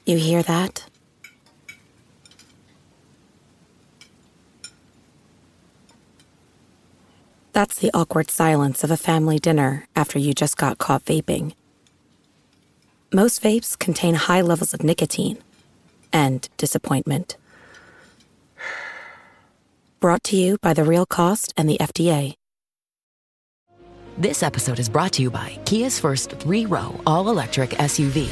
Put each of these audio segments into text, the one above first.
You hear that? That's the awkward silence of a family dinner after you just got caught vaping. Most vapes contain high levels of nicotine and disappointment. Brought to you by The Real Cost and the FDA. This episode is brought to you by Kia's first 3-row all-electric SUV,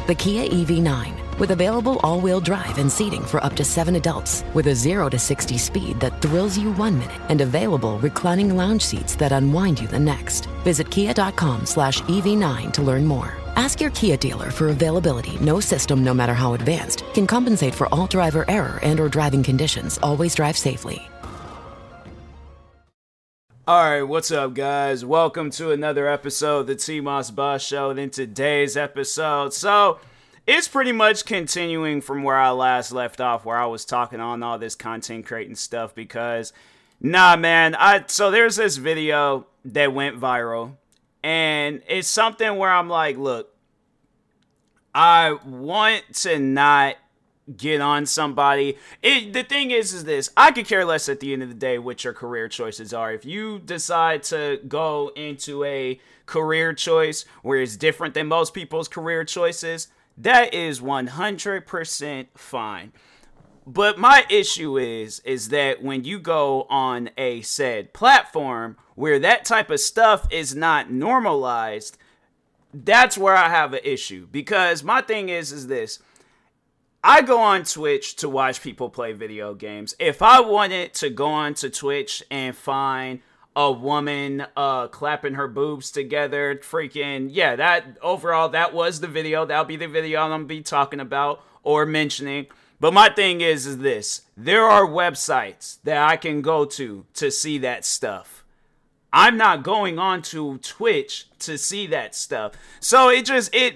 the Kia EV9, with available all-wheel drive and seating for up to 7 adults, with a 0 to 60 speed that thrills you 1 minute, and available reclining lounge seats that unwind you the next. Visit kia.com/EV9 to learn more. Ask your Kia dealer for availability. No system, no matter how advanced, can compensate for all driver error and/or driving conditions. Always drive safely. Alright, what's up, guys? Welcome to another episode of the TMossBoss Show. And in today's episode, it's pretty much continuing from where I last left off, where I was talking on all this content creating stuff, because, so there's this video that went viral, and it's something where I'm like, look, I want to not get on somebody. The thing is this, I could care less at the end of the day what your career choices are. If you decide to go into a career choice where it's different than most people's career choices, that is 100% fine. But my issue is that when you go on a said platform where that type of stuff is not normalized, that's where I have an issue. Because my thing is this, I go on Twitch to watch people play video games. If I wanted to go on to Twitch and find a woman clapping her boobs together, that was the video. That'll be the video I'm gonna be talking about or mentioning. But my thing is this, there are websites that I can go to see that stuff. I'm not going on to Twitch to see that stuff. So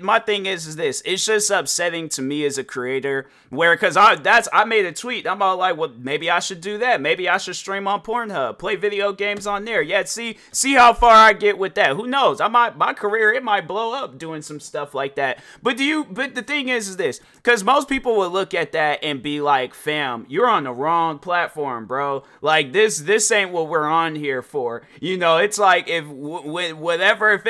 my thing is this, it's just upsetting to me as a creator, because I made a tweet. I'm all like, well, maybe I should do that. Maybe I should stream on Pornhub, play video games on there. Yeah, see how far I get with that. Who knows? My career, it might blow up doing some stuff like that. But the thing is this, because most people would look at that and be like, fam, you're on the wrong platform, bro. Like this ain't what we're on here for. You know, it's like if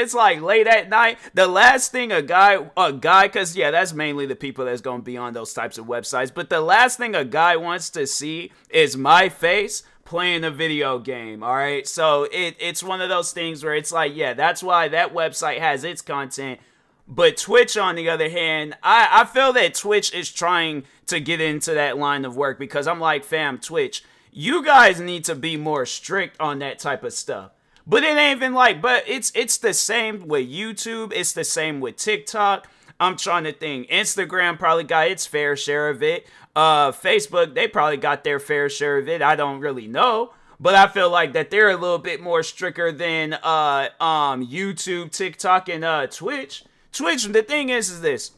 it's like late at night, the last thing a guy, because that's mainly the people that's going to be on those types of websites, but the last thing a guy wants to see is my face playing a video game. All right, so it's one of those things where it's like, that's why that website has its content. But Twitch, on the other hand, I feel that Twitch is trying to get into that line of work, because I'm like, fam, Twitch, you guys need to be more strict on that type of stuff. But it ain't even but it's the same with YouTube. It's the same with TikTok. I'm trying to think. Instagram probably got its fair share of it. Facebook, they probably got their fair share of it. I don't really know. But I feel like that they're a little bit more stricter than YouTube, TikTok, and Twitch. Twitch, the thing is this.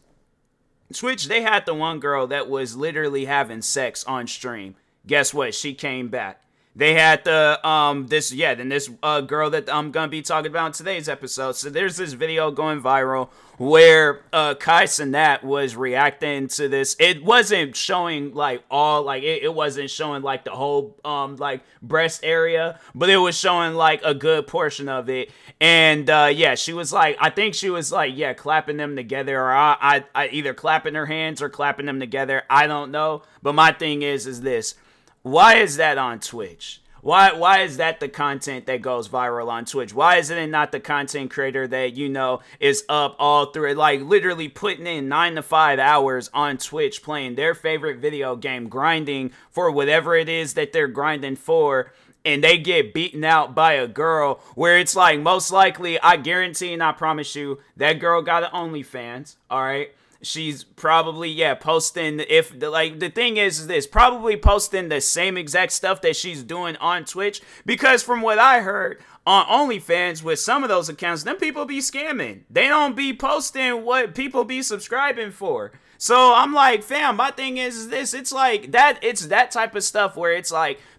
Twitch, they had the one girl that was literally having sex on stream. Guess what? She came back. They had this girl that I'm going to be talking about in today's episode. So there's this video going viral where Kai Cenat was reacting to this. It wasn't showing it wasn't showing the whole breast area, but it was showing a good portion of it. And she was I think she was clapping them together, or I either clapping her hands or clapping them together. I don't know. But my thing is this. Why is that on Twitch? Why is that the content that goes viral on Twitch? Why is it not the content creator that, is up all through it, literally putting in 9 to 5 hours on Twitch, playing their favorite video game, grinding for whatever it is that they're grinding for, and they get beaten out by a girl where it's most likely, I guarantee and I promise you, that girl got an OnlyFans, all right? She's probably, posting, the thing is this, probably posting the same exact stuff that she's doing on Twitch, because from what I heard on OnlyFans, with some of those accounts, them people be scamming. They don't be posting what people be subscribing for. So I'm like, fam, my thing is this, it's that type of stuff where it's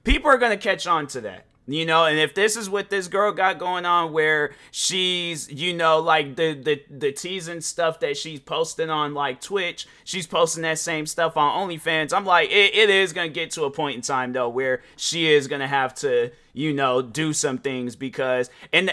people are going to catch on to that. You know, and if this is what this girl got going on, where she's, you know, like the teasing stuff that she's posting on like Twitch, she's posting that same stuff on OnlyFans. I'm like, it is gonna get to a point in time though where she is gonna have to, you know, do some things, because and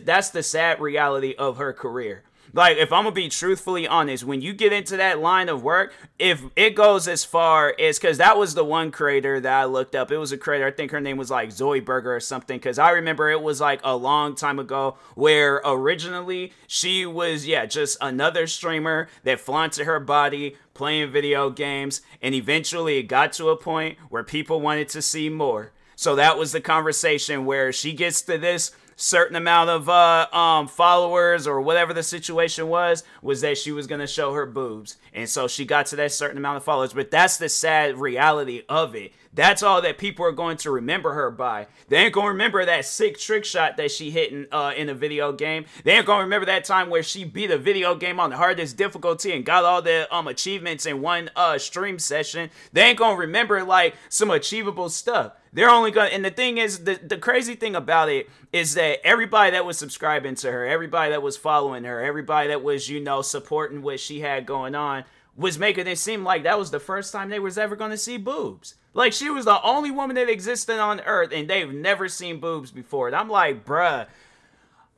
that's the sad reality of her career. Like, if I'm gonna be truthfully honest, when you get into that line of work, if it goes as far as, because that was the one creator that I looked up. It was a creator, I think her name was like Zoe Burger or something, because I remember it was like a long time ago where originally she was, just another streamer that flaunted her body, playing video games, and eventually it got to a point where people wanted to see more. So that was the conversation where she gets to this certain amount of followers, or whatever the situation was that she was going to show her boobs. And so she got to that certain amount of followers. But that's the sad reality of it. That's all that people are going to remember her by. They ain't going to remember that sick trick shot that she hit in a video game. They ain't going to remember that time where she beat a video game on the hardest difficulty and got all the achievements in one stream session. They ain't going to remember like some achievable stuff. They're only going to, and the thing is, the crazy thing about it is that everybody that was subscribing to her, everybody that was following her, everybody that was, you know, supporting what she had going on, was making it seem like that was the first time they was ever going to see boobs. Like, she was the only woman that existed on earth, and they've never seen boobs before. And I'm like, bruh,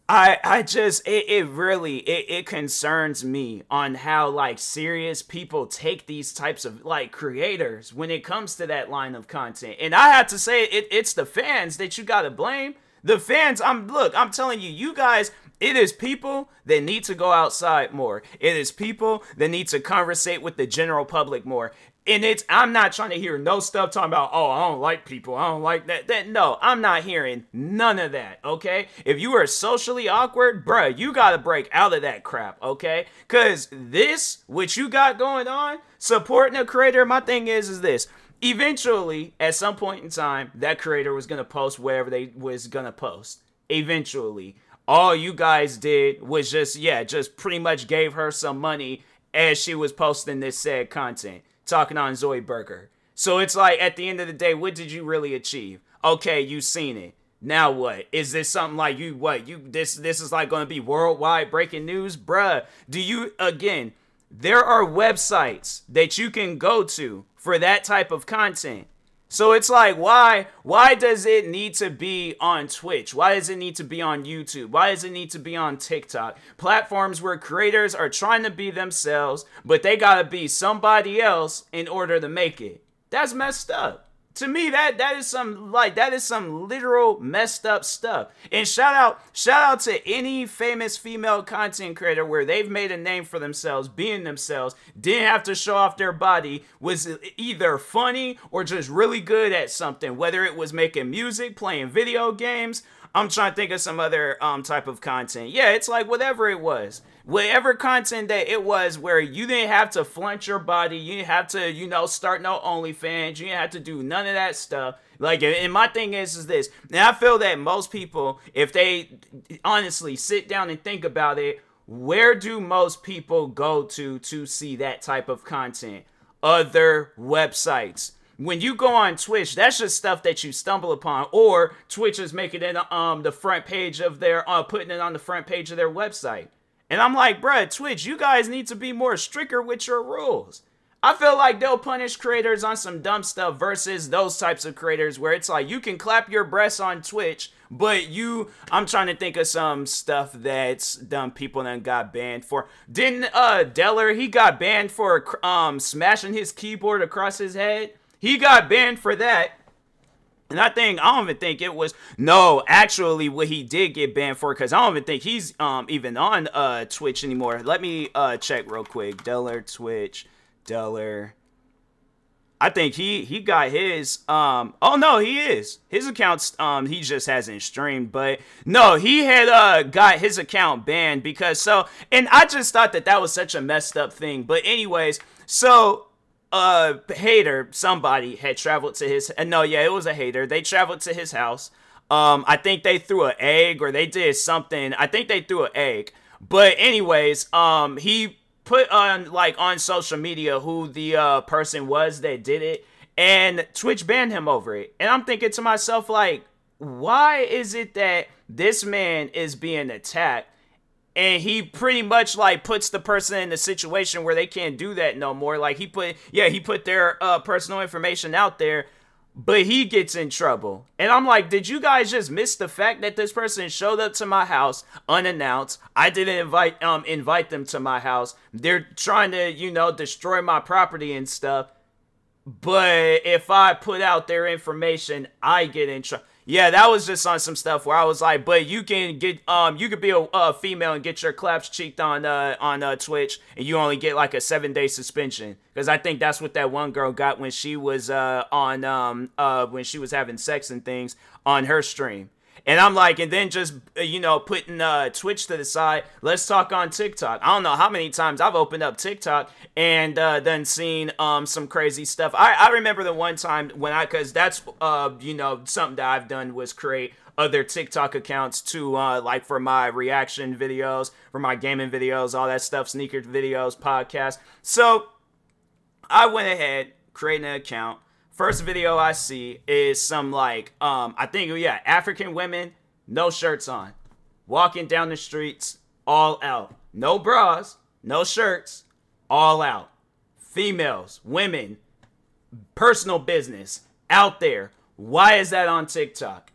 I just, it really concerns me on how, like, serious people take these types of, like, creators when it comes to that line of content. And I have to say, it's the fans that you gotta blame. The fans, I'm telling you, you guys, it is people that need to go outside more. It is people that need to conversate with the general public more. And I'm not trying to hear no stuff talking about, oh, I don't like people, I don't like that. No, I'm not hearing none of that, okay? If you are socially awkward, bruh, you gotta break out of that crap, okay? Because this, what you got going on, supporting a creator, my thing is this. Eventually, at some point in time, that creator was gonna post wherever they was gonna post. Eventually. All you guys did was just pretty much gave her some money as she was posting this said content. Talking on Zoe Burger. So it's like, at the end of the day, what did you really achieve? Okay, you seen it. Now what? Is this something like this is like going to be worldwide breaking news? Bruh, there are websites that you can go to for that type of content. So it's like, why does it need to be on Twitch? Why does it need to be on YouTube? Why does it need to be on TikTok? Platforms where creators are trying to be themselves, but they gotta be somebody else in order to make it. That's messed up. To me, that is some literal messed up stuff. And shout out to any famous female content creator where they've made a name for themselves, being themselves, didn't have to show off their body, was either funny or just really good at something, whether it was making music, playing video games. I'm trying to think of some other type of content. Yeah, it's like whatever it was. Whatever content that it was where you didn't have to flaunt your body, you didn't have to, you know, start no OnlyFans, you didn't have to do none of that stuff. Like, and my thing is this, and I feel that most people, if they honestly sit down and think about it, where do most people go to see that type of content? Other websites. When you go on Twitch, that's just stuff that you stumble upon, or Twitch is making it the front page of their, putting it on the front page of their website. And I'm like, bruh, Twitch, you guys need to be more stricter with your rules. I feel like they'll punish creators on some dumb stuff versus those types of creators where it's like you can clap your breasts on Twitch, but I'm trying to think of some stuff that's dumb people that got banned for. Didn't Deller, he got banned for smashing his keyboard across his head? He got banned for that. And I don't even think it was, no, actually what he did get banned for, because I don't even think he's even on Twitch anymore. Let me check real quick. Twitch. I think he got his, oh no, he is. His account's, he just hasn't streamed, but no, he had got his account banned because and I just thought that was such a messed up thing. But anyways, hater, somebody had traveled to his, it was a hater. They traveled to his house. I think they threw an egg or they did something. I think they threw an egg. But anyways, he put on social media who the person was that did it, and Twitch banned him over it. And I'm thinking to myself, like, why is it that this man is being attacked and he pretty much like puts the person in a situation where they can't do that no more? Like he put their personal information out there, but he gets in trouble. And I'm like, did you guys just miss the fact that this person showed up to my house unannounced? I didn't invite them to my house. They're trying to, destroy my property and stuff. But if I put out their information, I get in trouble. Yeah, that was just on some stuff where I was like, but you can get, you could be a female and get your claps cheeked on Twitch, and you only get like a 7-day suspension. Because I think that's what that one girl got when she was when she was having sex and things on her stream. And I'm like, and then just, putting Twitch to the side, let's talk on TikTok. I don't know how many times I've opened up TikTok and then seen some crazy stuff. I remember the one time because that's, something that I've done was create other TikTok accounts to, like for my reaction videos, for my gaming videos, all that stuff, sneaker videos, podcasts. So I went ahead, created an account. First video I see is some African women, no shirts on, walking down the streets, all out. No bras, no shirts, all out. Females, women, personal business, out there. Why is that on TikTok?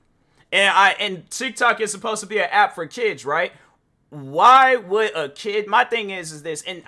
And TikTok is supposed to be an app for kids, right? Why would a kid, my thing is this, and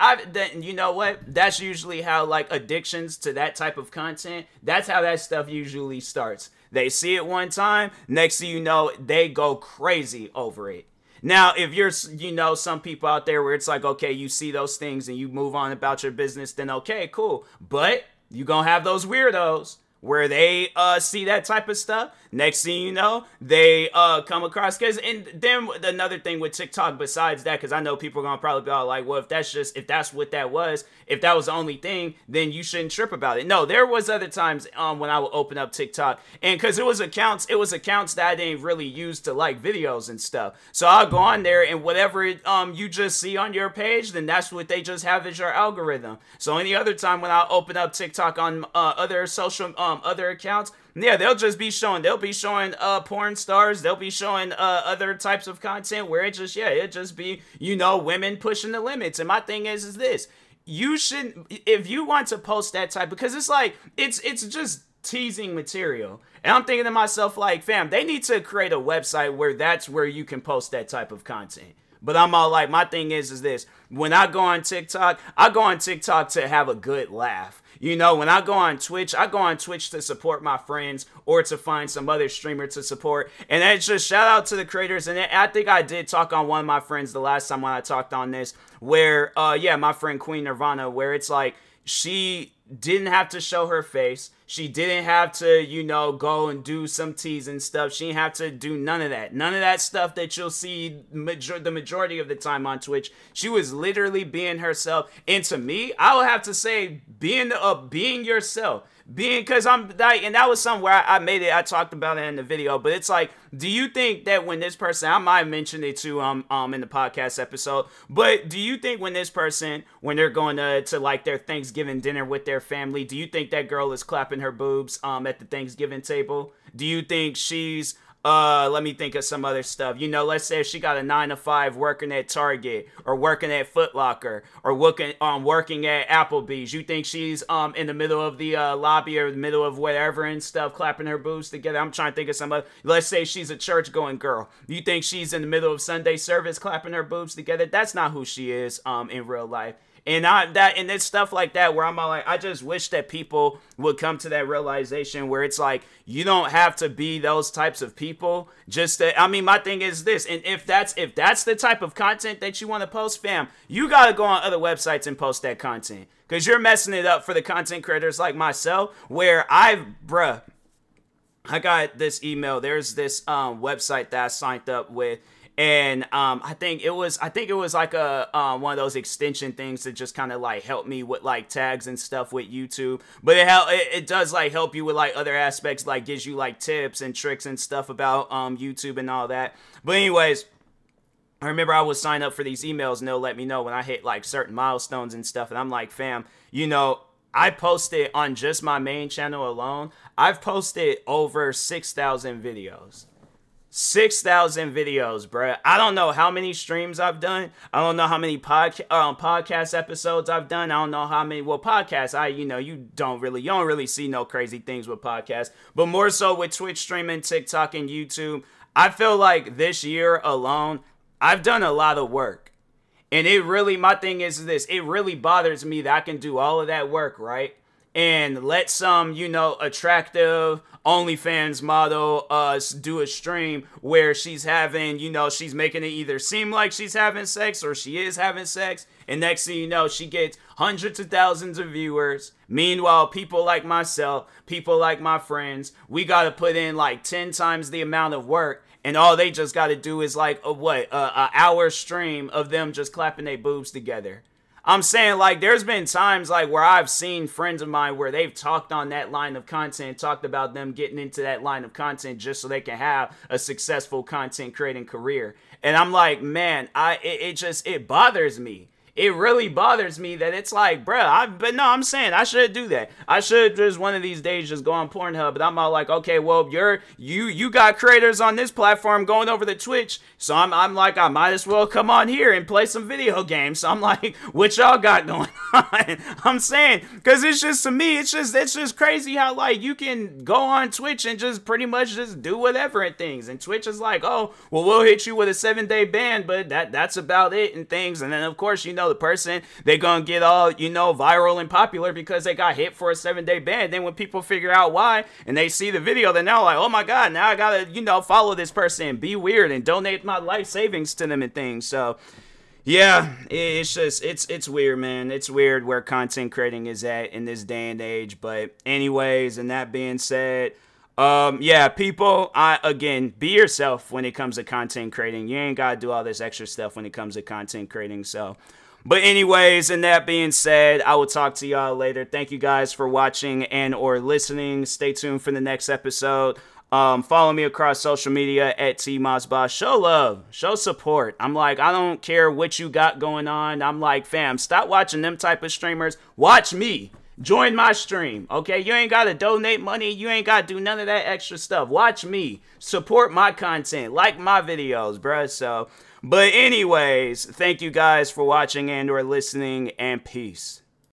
you know what, that's usually how like addictions to that type of content, that's how that stuff usually starts. They see it one time, next thing you know, they go crazy over it. Now, if you're, some people out there where it's like, okay, you see those things and you move on about your business, then okay, cool. But you're gonna have those weirdos where they see that type of stuff. Next thing you know, they come across, and then another thing with TikTok besides that, because I know people are gonna probably be all like, well, if that's what that was, if that was the only thing, then you shouldn't trip about it. No, there was other times when I would open up TikTok, and because it was accounts that I didn't really use to like videos and stuff. So I'll go on there, and whatever you just see on your page, then that's what they just have as your algorithm. So any other time when I open up TikTok on other accounts, yeah, they'll be showing porn stars, they'll be showing other types of content where it just be, women pushing the limits. And my thing is this, you shouldn't, if you want to post that type, because it's like, it's just teasing material. And I'm thinking to myself like, fam, they need to create a website where that's where you can post that type of content. But I'm all like, my thing is this, when I go on TikTok, I go on TikTok to have a good laugh. When I go on Twitch to support my friends or to find some other streamer to support. And it's just shout out to the creators. And I think I did talk on one of my friends the last time when I talked on this, where, my friend Queen Nirvana, where it's like, she didn't have to show her face. She didn't have to, go and do some teasing stuff. She didn't have to do none of that. None of that stuff that you'll see the majority of the time on Twitch. She was literally being herself. And to me, I would have to say being yourself. Because I'm like, and that was somewhere I made it. I talked about it in the video, but it's like, do you think that when this person, I might have mentioned it too, in the podcast episode, but do you think when this person, when they're going to like their Thanksgiving dinner with their family, do you think that girl is clapping her boobs, at the Thanksgiving table? Do you think she's, let me think of some other stuff. Let's say if she got a 9 to 5 working at Target or working at Foot Locker or working at Applebee's. You think she's in the middle of the lobby or the middle of whatever and stuff, clapping her boobs together? I'm trying to think of some other. Let's say she's a church going girl. You think she's in the middle of Sunday service clapping her boobs together? That's not who she is in real life. And it's stuff like that where I'm all like, I just wish that people would come to that realization where it's like, you don't have to be those types of people. My thing is this, and if that's the type of content that you want to post, fam, you got to go on other websites and post that content. Because you're messing it up for the content creators like myself, where I got this email. There's this website that I signed up with. And I think it was like a one of those extension things that just kind of like help me with like tags and stuff with YouTube. But it does like help you with like other aspects, like gives you like tips and tricks and stuff about YouTube and all that. But anyways, I remember I would sign up for these emails and they'll let me know when I hit like certain milestones and stuff. And I'm like, fam, I posted on just my main channel alone, I've posted over 6,000 videos. 6,000 videos, bruh. I don't know how many streams I've done. I don't know how many podcast episodes I've done. I don't know how many, well, podcasts, you don't really see no crazy things with podcasts, but more so with Twitch streaming, TikTok, and YouTube. I feel like this year alone, I've done a lot of work. And my thing is this, it really bothers me that I can do all of that work, right? And let some, attractive OnlyFans model do a stream where she's having, she's making it either seem like she's having sex or she is having sex. And next thing you know, she gets hundreds of thousands of viewers. Meanwhile, people like myself, people like my friends, we got to put in like 10 times the amount of work. And all they just got to do is like a hour stream of them just clapping their boobs together. I'm saying, like, there's been times, like, where I've seen friends of mine where they've talked on that line of content, talked about them getting into that line of content just so they can have a successful content creating career. And I'm like, man, it bothers me. It really bothers me that it's like, bruh, I'm saying I should do that. I should just one of these days just go on Pornhub, but I'm all like, okay, well, you got creators on this platform going over to Twitch, so I'm like, I might as well come on here and play some video games. So I'm like, what y'all got going on? I'm saying, because it's just, to me, it's just crazy how, like, you can go on Twitch and just pretty much just do whatever and things, and Twitch is like, oh, well, we'll hit you with a 7-day ban, but that's about it and things. And then, of course, the person, they're gonna get all, viral and popular because they got hit for a 7-day ban. Then when people figure out why and they see the video, then they're like, oh my god, now I gotta, follow this person and be weird and donate my life savings to them and things. So yeah, it's just, it's weird, man. It's weird where content creating is at in this day and age. But anyways, and that being said, yeah, people, again, be yourself when it comes to content creating. You ain't gotta do all this extra stuff when it comes to content creating. So, but anyways, and that being said, I will talk to y'all later. Thank you guys for watching and or listening. Stay tuned for the next episode. Follow me across social media at TMossBoss. Show love, show support. I'm like, I don't care what you got going on. I'm like, fam, stop watching them type of streamers. Watch me. Join my stream, okay? You ain't got to donate money. You ain't got to do none of that extra stuff. Watch me. Support my content. Like my videos, bruh. So, but anyways, thank you guys for watching and or listening, and peace.